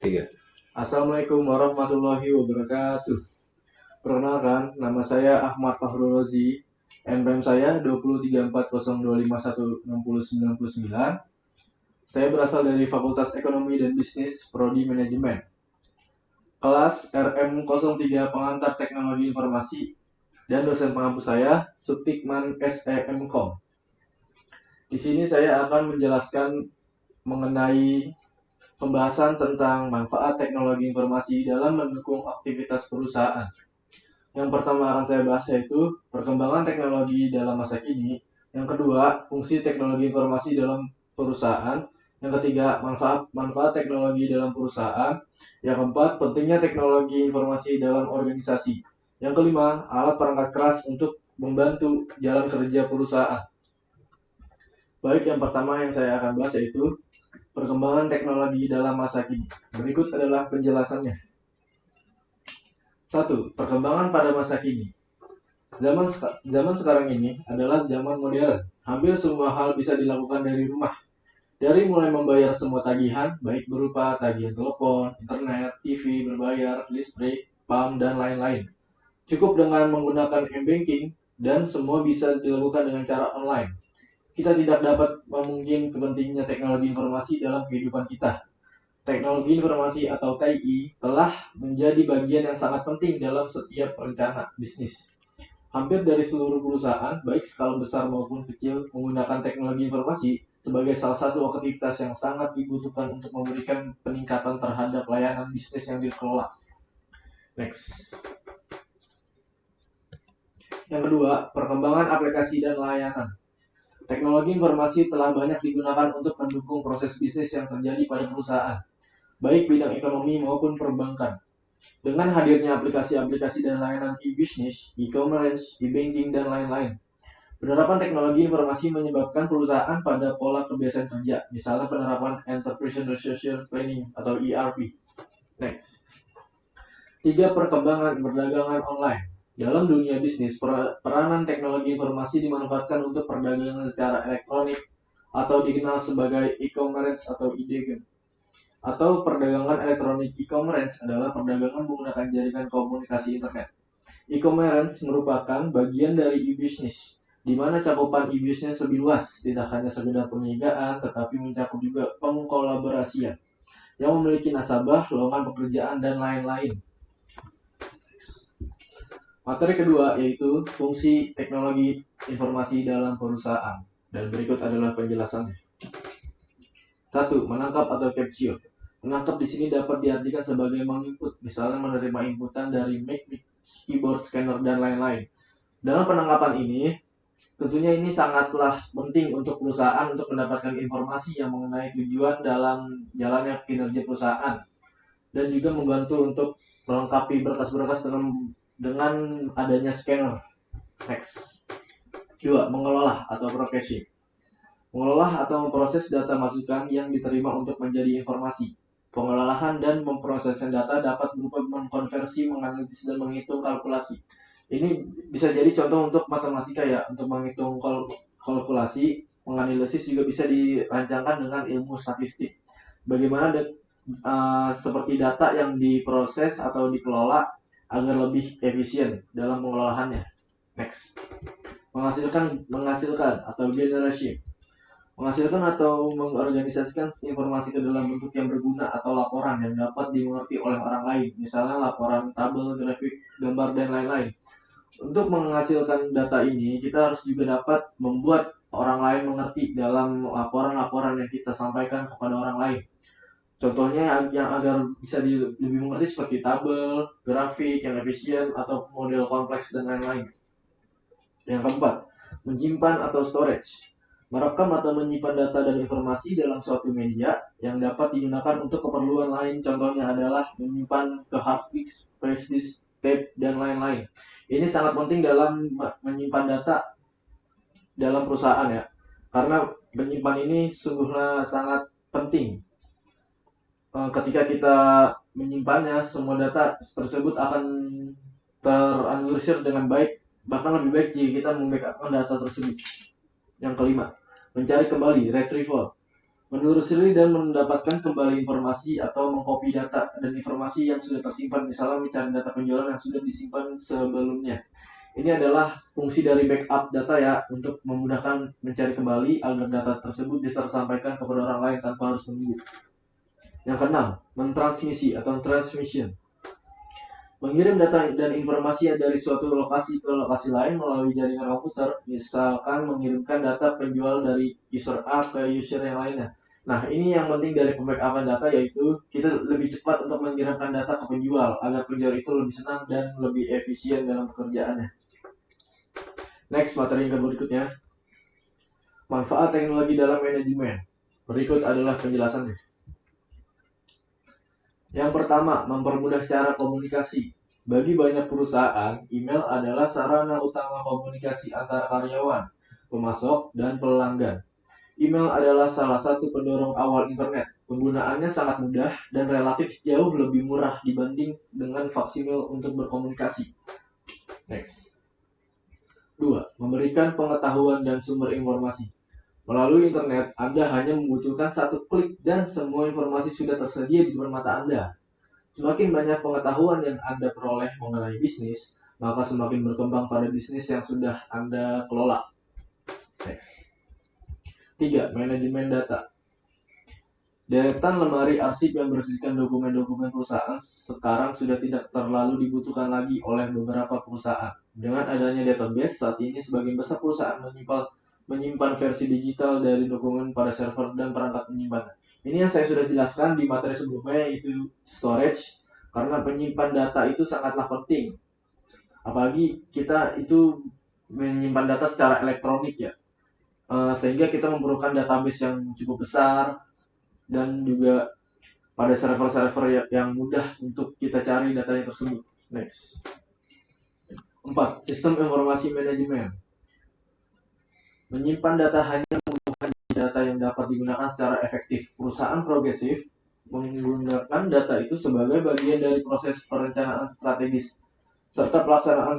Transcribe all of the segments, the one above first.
Tiga. Assalamualaikum warahmatullahi wabarakatuh. Perkenalkan, nama saya Ahmad Fahrul Rozi. NPM saya 23402516099. Saya berasal dari Fakultas Ekonomi dan Bisnis, Prodi Manajemen. Kelas RM03 Pengantar Teknologi Informasi dan dosen pengampu saya Sutikman SEMKOM. Di sini saya akan menjelaskan mengenai pembahasan tentang manfaat teknologi informasi dalam mendukung aktivitas perusahaan. Yang pertama akan saya bahas yaitu perkembangan teknologi dalam masa kini. Yang kedua, fungsi teknologi informasi dalam perusahaan. Yang ketiga, manfaat teknologi dalam perusahaan. Yang keempat, pentingnya teknologi informasi dalam organisasi. Yang kelima, alat perangkat keras untuk membantu jalan kerja perusahaan. Baik, yang pertama yang saya akan bahas yaitu perkembangan teknologi dalam masa kini. Berikut adalah penjelasannya. 1. Perkembangan pada masa kini. Zaman sekarang ini adalah zaman modern. Hampir semua hal bisa dilakukan dari rumah. Dari mulai membayar semua tagihan, baik berupa tagihan telepon, internet, TV, berbayar, listrik, PAM, dan lain-lain. Cukup dengan menggunakan m-banking, dan semua bisa dilakukan dengan cara online. Kita tidak dapat memungkiri pentingnya teknologi informasi dalam kehidupan kita. Teknologi informasi atau TI telah menjadi bagian yang sangat penting dalam setiap rencana bisnis. Hampir dari seluruh perusahaan, baik skala besar maupun kecil, menggunakan teknologi informasi sebagai salah satu aktivitas yang sangat dibutuhkan untuk memberikan peningkatan terhadap layanan bisnis yang dikelola. Next. Yang kedua, perkembangan aplikasi dan layanan. Teknologi informasi telah banyak digunakan untuk mendukung proses bisnis yang terjadi pada perusahaan, baik bidang ekonomi maupun perbankan. Dengan hadirnya aplikasi-aplikasi dan layanan e-business, e-commerce, e-banking, dan lain-lain, penerapan teknologi informasi menyebabkan perusahaan pada pola kebiasaan kerja, misalnya penerapan Enterprise Resource Planning atau ERP. Next. 3. Perkembangan perdagangan online. Dalam dunia bisnis, peranan teknologi informasi dimanfaatkan untuk perdagangan secara elektronik atau dikenal sebagai e-commerce atau e-dagang. Atau perdagangan elektronik e-commerce adalah perdagangan menggunakan jaringan komunikasi internet. E-commerce merupakan bagian dari e-business, di mana cakupan e-business lebih luas, tidak hanya sekedar perniagaan, tetapi mencakup juga pengkolaborasian yang memiliki nasabah, lowongan pekerjaan, dan lain-lain. Materi kedua yaitu fungsi teknologi informasi dalam perusahaan, dan berikut adalah penjelasannya. 1. Menangkap atau capture. Menangkap di sini dapat diartikan sebagai menginput, misalnya menerima inputan dari mic, keyboard, scanner, dan lain-lain. Dalam penangkapan ini, tentunya ini sangatlah penting untuk perusahaan untuk mendapatkan informasi yang mengenai tujuan dalam jalannya kinerja perusahaan, dan juga membantu untuk melengkapi berkas-berkas dengan adanya scanner. Next. 2. Mengelola atau processing. Mengelola atau memproses data masukan yang diterima untuk menjadi informasi. Pengelolaan dan memprosesnya data dapat berupa mengkonversi, menganalisis, dan menghitung kalkulasi. Ini bisa jadi contoh untuk matematika ya, untuk menghitung kalkulasi, menganalisis juga bisa dirancangkan dengan ilmu statistik. Bagaimana seperti data yang diproses atau dikelola agar lebih efisien dalam pengelolaannya. Next. Menghasilkan atau generation. Menghasilkan atau mengorganisasikan informasi ke dalam bentuk yang berguna atau laporan yang dapat dimengerti oleh orang lain, misalnya laporan tabel, grafik, gambar, dan lain-lain. Untuk menghasilkan data ini, kita harus juga dapat membuat orang lain mengerti dalam laporan-laporan yang kita sampaikan kepada orang lain. Contohnya yang agar bisa lebih mengerti seperti tabel, grafik yang efisien, atau model kompleks, dan lain-lain. Yang keempat, menyimpan atau storage. Merekam atau menyimpan data dan informasi dalam suatu media yang dapat digunakan untuk keperluan lain. Contohnya adalah menyimpan ke hard disk, flash disk, tape, dan lain-lain. Ini sangat penting dalam menyimpan data dalam perusahaan ya, karena menyimpan ini sungguhnya sangat penting. Ketika kita menyimpannya, semua data tersebut akan teranulisir dengan baik, bahkan lebih baik jika kita membackup data tersebut. Yang kelima, mencari kembali, retrieval. menelusuri dan mendapatkan kembali informasi atau mengcopy data dan informasi yang sudah tersimpan, misalnya mencari data penjualan yang sudah disimpan sebelumnya. Ini adalah fungsi dari backup data ya, untuk memudahkan mencari kembali agar data tersebut bisa tersampaikan kepada orang lain tanpa harus menunggu. Yang keenam, mentransmisi atau transmission. Mengirim data dan informasi dari suatu lokasi ke lokasi lain melalui jaringan komputer, misalkan mengirimkan data penjual dari user A ke user yang lainnya. Nah, ini yang penting dari pembackupan data, yaitu kita lebih cepat untuk mengirimkan data ke penjual agar penjual itu lebih senang dan lebih efisien dalam pekerjaannya. Next, materi yang berikutnya. Manfaat teknologi dalam manajemen. Berikut adalah penjelasannya. Yang pertama, mempermudah cara komunikasi. Bagi banyak perusahaan, email adalah sarana utama komunikasi antara karyawan, pemasok, dan pelanggan. Email adalah salah satu pendorong awal internet. Penggunaannya sangat mudah dan relatif jauh lebih murah dibanding dengan faksimil untuk berkomunikasi. Next. 2. Memberikan pengetahuan dan sumber informasi. Melalui internet, Anda hanya membutuhkan satu klik dan semua informasi sudah tersedia di depan mata Anda. Semakin banyak pengetahuan yang Anda peroleh mengenai bisnis, maka semakin berkembang pada bisnis yang sudah Anda kelola. Next. 3. Manajemen data. Deretan lemari arsip yang berisikan dokumen-dokumen perusahaan sekarang sudah tidak terlalu dibutuhkan lagi oleh beberapa perusahaan. Dengan adanya database, saat ini sebagian besar perusahaan menyimpan versi digital dari dokumen pada server dan perangkat penyimpan. Ini yang saya sudah jelaskan di materi sebelumnya, yaitu storage, karena penyimpan data itu sangatlah penting. Apalagi kita itu menyimpan data secara elektronik ya, sehingga kita memerlukan database yang cukup besar dan juga pada server-server yang mudah untuk kita cari datanya tersebut. Next. 4. Sistem informasi manajemen. Menyimpan data hanya membutuhkan data yang dapat digunakan secara efektif. Perusahaan progresif menggunakan data itu sebagai bagian dari proses perencanaan strategis serta pelaksanaan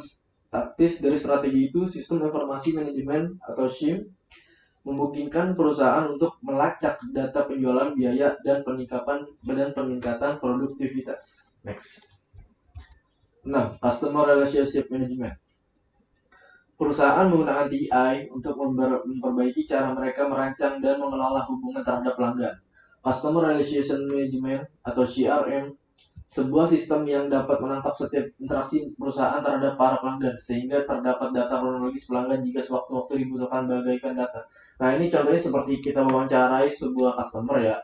taktis dari strategi itu. Sistem informasi manajemen atau SIM memungkinkan perusahaan untuk melacak data penjualan, biaya, dan peningkatan produktivitas. Next. 6. Customer Relationship Management. Perusahaan menggunakan TI untuk memperbaiki cara mereka merancang dan mengelola hubungan terhadap pelanggan. Customer Relationship Management atau CRM, sebuah sistem yang dapat menangkap setiap interaksi perusahaan terhadap para pelanggan, sehingga terdapat data kronologis pelanggan jika sewaktu-waktu dibutuhkan bagaikan data. Nah, ini contohnya seperti kita mewawancarai sebuah customer ya.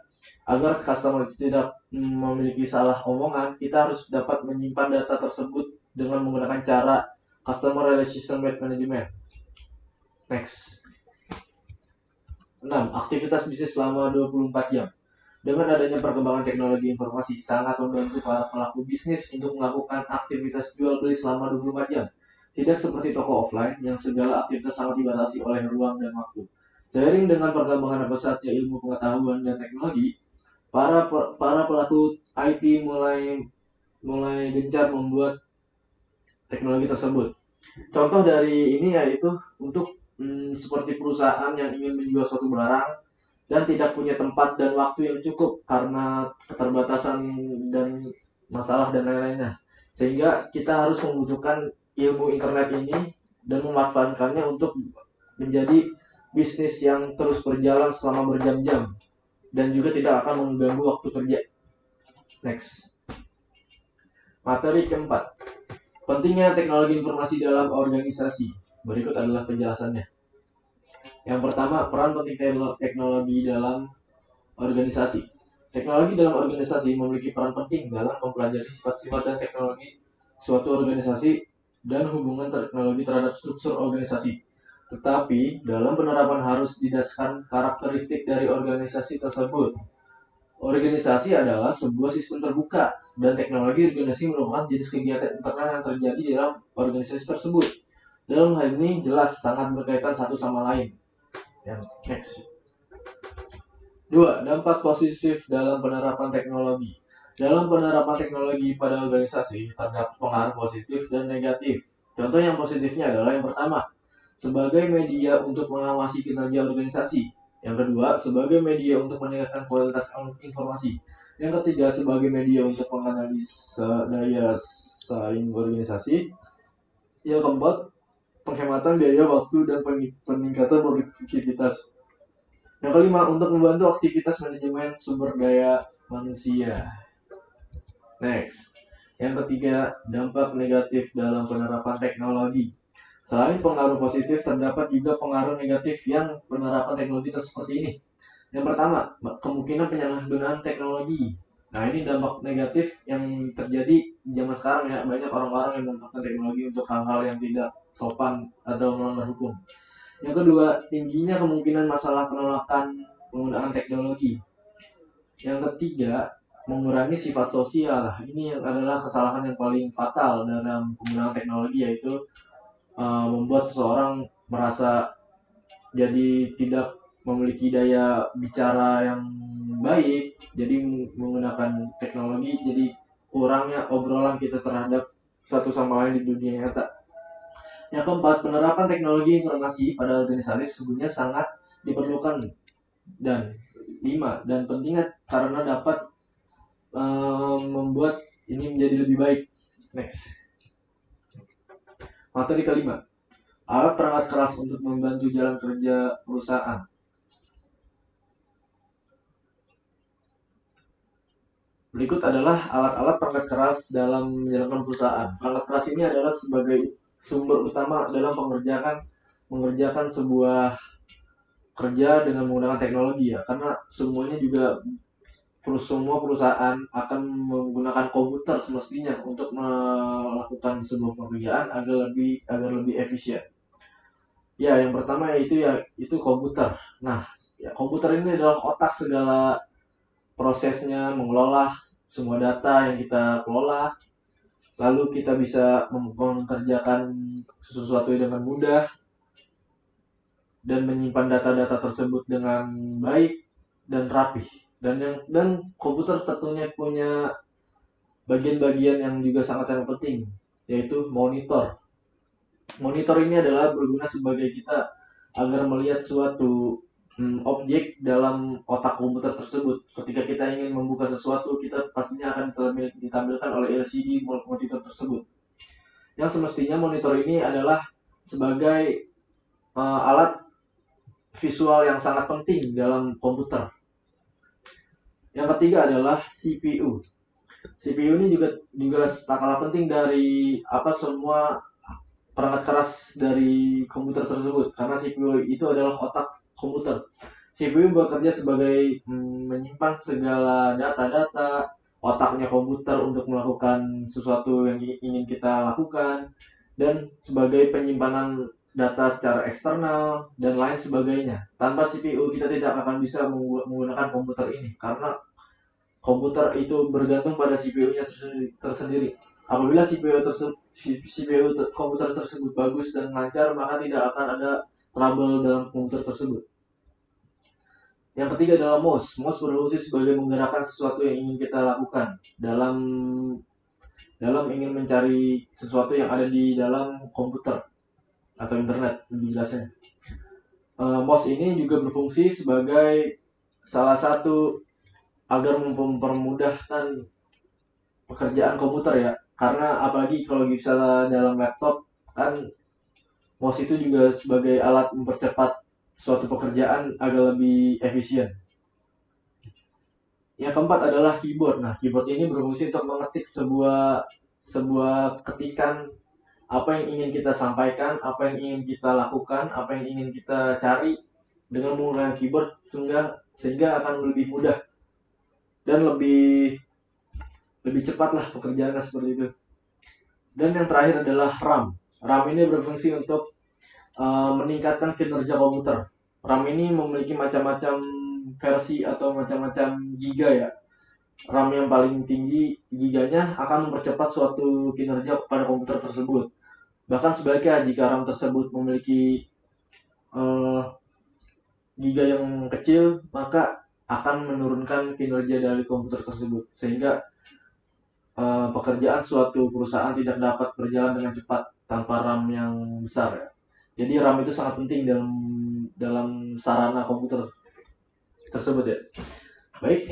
Agar customer itu tidak memiliki salah omongan, kita harus dapat menyimpan data tersebut dengan menggunakan cara Customer Relationship Management. Next. 6. Aktivitas bisnis selama 24 jam. Dengan adanya perkembangan teknologi informasi, sangat membantu para pelaku bisnis untuk melakukan aktivitas jual beli selama 24 jam. Tidak seperti toko offline yang segala aktivitas sangat dibatasi oleh ruang dan waktu. Seiring dengan perkembangan pesatnya ilmu pengetahuan dan teknologi, para pelaku IT mulai gencar membuat teknologi tersebut. Contoh dari ini yaitu untuk seperti perusahaan yang ingin menjual suatu barang dan tidak punya tempat dan waktu yang cukup karena keterbatasan dan masalah dan lain-lainnya. Sehingga kita harus membutuhkan ilmu internet ini dan memanfaatkannya untuk menjadi bisnis yang terus berjalan selama berjam-jam dan juga tidak akan mengganggu waktu kerja. Next. Materi keempat. Pentingnya teknologi informasi dalam organisasi. Berikut adalah penjelasannya. Yang pertama, peran penting teknologi dalam organisasi. Teknologi dalam organisasi memiliki peran penting dalam mempelajari sifat-sifat dan teknologi suatu organisasi dan hubungan teknologi terhadap struktur organisasi. Tetapi, dalam penerapan harus didasarkan karakteristik dari organisasi tersebut. Organisasi adalah sebuah sistem terbuka, dan teknologi organisasi merupakan jenis kegiatan internal yang terjadi dalam organisasi tersebut. Dalam hal ini jelas sangat berkaitan satu sama lain. Yang next. 2. Dampak positif dalam penerapan teknologi. Dalam penerapan teknologi pada organisasi, terdapat pengaruh positif dan negatif. Contoh yang positifnya adalah yang pertama, sebagai media untuk mengawasi kinerja organisasi. Yang kedua, sebagai media untuk meningkatkan kualitas informasi. Yang ketiga, sebagai media untuk menganalisa daya saing organisasi. Yang keempat, penghematan biaya waktu dan peningkatan produktivitas. Yang kelima, untuk membantu aktivitas manajemen sumber daya manusia. Next. Yang ketiga, dampak negatif dalam penerapan teknologi. Selain pengaruh positif, terdapat juga pengaruh negatif yang penerapan teknologi seperti ini. Yang pertama, kemungkinan penyalahgunaan teknologi. Nah, ini dampak negatif yang terjadi di zaman sekarang ya. Banyak orang-orang yang memanfaatkan teknologi untuk hal-hal yang tidak sopan atau melanggar hukum. Yang kedua, tingginya kemungkinan masalah penolakan penggunaan teknologi. Yang ketiga, mengurangi sifat sosial. Ini yang adalah kesalahan yang paling fatal dalam penggunaan teknologi, yaitu membuat seseorang merasa jadi tidak memiliki daya bicara yang baik. Jadi menggunakan teknologi, jadi kurangnya obrolan kita terhadap satu sama lain di dunia nyata. Yang keempat, penerapan teknologi informasi pada organisasi sesungguhnya sangat diperlukan dan pentingnya karena dapat membuat ini menjadi lebih baik. Next. Materi kelima, alat perangkat keras untuk membantu jalan kerja perusahaan. Berikut adalah alat-alat perangkat keras dalam menjalankan perusahaan. Perangkat keras ini adalah sebagai sumber utama dalam mengerjakan sebuah kerja dengan menggunakan teknologi ya, karena semuanya juga semua perusahaan akan menggunakan komputer semestinya untuk melakukan sebuah pekerjaan agar lebih efisien. Ya, yang pertama yaitu komputer. Nah, ya, komputer ini adalah otak segala prosesnya, mengelola semua data yang kita kelola. Lalu kita bisa mengerjakan sesuatu dengan mudah dan menyimpan data-data tersebut dengan baik dan rapih. Dan komputer tentunya punya bagian-bagian yang juga sangat penting, yaitu monitor. Monitor ini adalah berguna sebagai kita agar melihat suatu objek dalam otak komputer tersebut. Ketika kita ingin membuka sesuatu, kita pastinya akan ditampilkan oleh LCD monitor tersebut. Yang semestinya monitor ini adalah sebagai alat visual yang sangat penting dalam komputer. Yang ketiga adalah CPU. CPU ini juga tak kalah penting dari semua perangkat keras dari komputer tersebut, karena CPU itu adalah otak komputer. CPU bekerja sebagai menyimpan segala data-data otaknya komputer untuk melakukan sesuatu yang ingin kita lakukan, dan sebagai penyimpanan data secara eksternal dan lain sebagainya. Tanpa CPU kita tidak akan bisa menggunakan komputer ini, karena komputer itu bergantung pada CPU-nya tersendiri. Apabila CPU komputer tersebut bagus dan lancar, maka tidak akan ada trouble dalam komputer tersebut. Yang ketiga adalah mouse. Mouse berfungsi sebagai menggerakkan sesuatu yang ingin kita lakukan dalam ingin mencari sesuatu yang ada di dalam komputer atau internet, lebih jelasnya. Mouse ini juga berfungsi sebagai salah satu agar mempermudahkan pekerjaan komputer ya, karena apalagi kalau misalnya dalam laptop kan mouse itu juga sebagai alat mempercepat suatu pekerjaan agar lebih efisien. Yang keempat adalah keyboard. Nah, keyboard ini berfungsi untuk mengetik sebuah ketikan, apa yang ingin kita sampaikan, apa yang ingin kita lakukan, apa yang ingin kita cari dengan menggunakan keyboard, sehingga akan lebih mudah dan lebih cepat lah pekerjaannya seperti itu. Dan yang terakhir adalah RAM. RAM ini berfungsi untuk meningkatkan kinerja komputer. RAM ini memiliki macam-macam versi atau macam-macam giga ya. RAM yang paling tinggi giganya akan mempercepat suatu kinerja pada komputer tersebut. Bahkan sebaliknya, jika RAM tersebut memiliki giga yang kecil, maka akan menurunkan kinerja dari komputer tersebut, sehingga pekerjaan suatu perusahaan tidak dapat berjalan dengan cepat tanpa RAM yang besar ya. Jadi RAM itu sangat penting dalam sarana komputer. tersebut ya. Baik,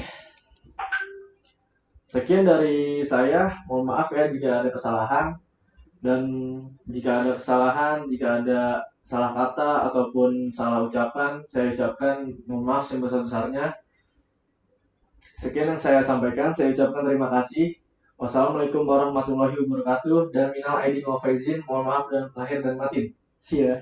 sekian dari saya. Mohon maaf ya jika ada kesalahan, dan jika ada salah kata ataupun salah ucapan, saya ucapkan mohon maaf sebesar-besarnya. Sekian yang saya sampaikan, saya ucapkan terima kasih. Wassalamualaikum warahmatullahi wabarakatuh, dan minal aidin wal faizin, mohon maaf dan lahir dan batin. See ya.